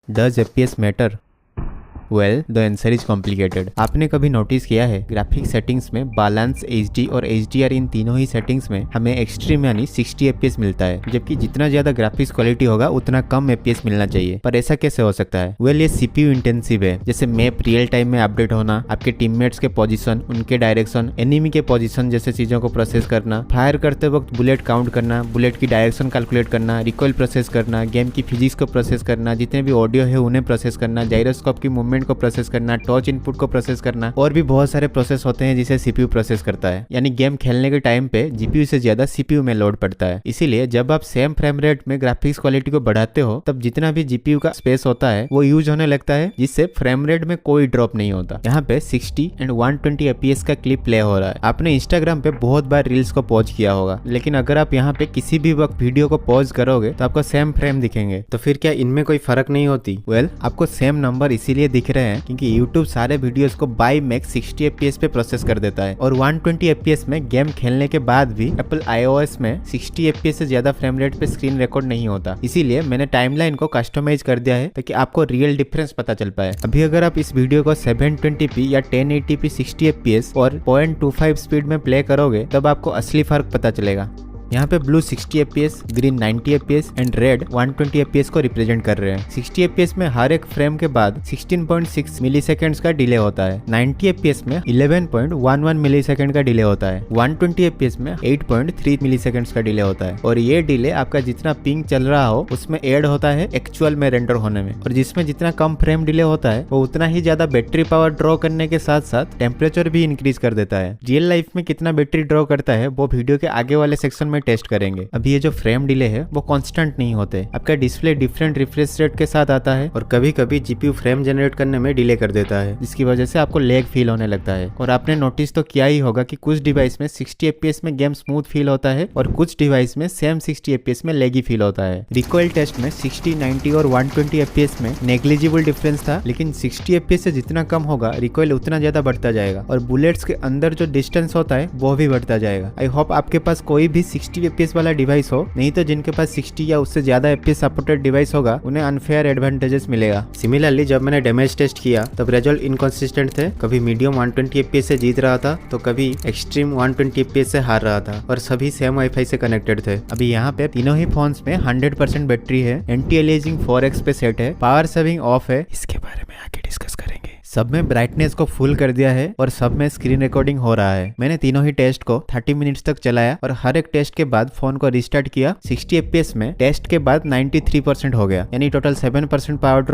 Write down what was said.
Does FPS matter? Well the answer is complicated. आपने कभी notice किया है ग्राफिक सेटिंग्स में बैलेंस, HD और HDR इन तीनों ही सेटिंग्स में हमें एक्सट्रीम यानी 60 FPS मिलता है, जबकि जितना ज्यादा ग्राफिक्स क्वालिटी होगा उतना कम FPS मिलना चाहिए। पर ऐसा कैसे हो सकता है? वेल ये CPU इंटेंसिव है। जैसे मैप रियल टाइम में अपडेट होना, आपके टीममेट्स के पोजीशन, उनके डायरेक्शन, एनिमी के पोजीशन जैसे चीजों को प्रोसेस करना, फायर करते वक्त बुलेट काउंट करना, बुलेट की डायरेक्शन कैलकुलेट करना, रिकॉइल प्रोसेस करना, गेम की फिजिक्स को प्रोसेस करना, जितने भी ऑडियो है उन्हें प्रोसेस करना, जाइरोस्कोप की मूवमेंट को प्रोसेस करना, टॉर्च इनपुट को प्रोसेस करना, और भी बहुत सारे प्रोसेस होते हैं जिसे CPU प्रोसेस करता है। यानी गेम खेलने के टाइम पे GPU से ज्यादा CPU में लोड पड़ता है। इसीलिए जब आप सेम फ्रेम रेट में ग्राफिक्स क्वालिटी को बढ़ाते हो तब जितना भी GPU का स्पेस होता है वो यूज होने लगता है, जिससे फ्रेम रेट में कोई ड्रॉप नहीं होता। यहाँ पे 60 एंड 120 FPS का क्लिप प्ले हो रहा है। आपने इंस्टाग्राम पे बहुत बार रील्स को पॉज किया होगा, लेकिन अगर आप यहाँ पे किसी भी वक्त वीडियो को पॉज करोगे तो आपको सेम फ्रेम दिखेंगे। तो फिर क्या इनमें कोई फर्क नहीं होती? वेल आपको सेम नंबर इसीलिए दिख रहे हैं क्योंकि YouTube सारे वीडियोस को बाय मैक्स 60 FPS पे प्रोसेस कर देता है, और 120 FPS में गेम खेलने के बाद भी Apple iOS में 60 FPS से ज्यादा फ्रेम रेट पे स्क्रीन रिकॉर्ड नहीं होता। इसीलिए मैंने टाइमलाइन को कस्टमाइज कर दिया है ताकि आपको रियल डिफरेंस पता चल पाए। अभी अगर आप इस वीडियो को 720p या 1080p 60 FPS और 0.25 स्पीड में प्ले करोगे तब आपको असली फर्क पता चलेगा। यहाँ पे blue 60 FPS, green 90 FPS and red 120 FPS को रिप्रेजेंट कर रहे हैं। 60 FPS में हर एक फ्रेम के बाद 16.6 मिलीसेकंड्स का डिले होता है। 90 FPS में 11.11 मिलीसेकंड का डिले होता है। 120 FPS में 8.3 मिलीसेकंड्स का डिले होता है। और ये डिले आपका जितना पिंग चल रहा हो उसमें ऐड होता है एक्चुअल में रेंडर होने में। और जिसमें जितना कम फ्रेम डिले होता है वो उतना ही ज्यादा बैटरी पावर ड्रॉ करने के साथ साथ टेम्परेचर भी इंक्रीज कर देता है। रियल लाइफ में कितना बैटरी ड्रॉ करता है वो वीडियो के आगे वाले सेक्शन में टेस्ट करेंगे। अभी ये जो फ्रेम डिले है वो कांस्टेंट नहीं होते। आपका डिस्प्ले डिफरेंट रिफ्रेश रेट के साथ आता है, और कभी कभी GPU फ्रेम जनरेट करने में डिले कर देता है, जिसकी वजह से आपको लैग फील होने लगता है। और आपने नोटिस तो किया ही होगा कि कुछ डिवाइस में 60 FPS में गेम स्मूथ फील होता है और कुछ डिवाइस में सेम 60 FPS में लैगी फील होता है। रिकॉइल टेस्ट में 60, 90 और 120 FPS में नेग्लिजिबल डिफरेंस था, लेकिन 60 FPS से जितना कम होगा रिकॉइल उतना ज्यादा बढ़ता जाएगा, और बुलेट्स के अंदर जो डिस्टेंस होता है वो भी बढ़ता जाएगा। आई होप आपके पास कोई भी 60 FPS वाला डिवाइस हो, नहीं तो जिनके पास 60 या उससे ज्यादा FPS सपोर्टेड डिवाइस होगा उन्हें अनफेयर एडवांटेजेस मिलेगा। सिमिलरली जब मैंने डैमेज टेस्ट किया तब रिजल्ट इनकंसिस्टेंट थे। कभी मीडियम 120 FPS से जीत रहा था तो कभी एक्सट्रीम 120 FPS से हार रहा था, और सभी सेम वाईफाई से कनेक्टेड थे। अभी यहाँ पे तीनों ही फोन्स में 100% बैटरी है, एंटी एलिजिंग 4x पे सेट है, पावर सेविंग ऑफ है। इसके बारे में आगे डिस्कस करेंगे। सब में ब्राइटनेस को फुल कर दिया है और सब में स्क्रीन रिकॉर्डिंग हो रहा है। मैंने तीनों ही टेस्ट को 30 मिनट्स तक चलाया और हर एक टेस्ट के बाद फोन को रिस्टार्ट किया। 60 FPS में टेस्ट के बाद 93% हो गया, यानी टोटल 7% पावर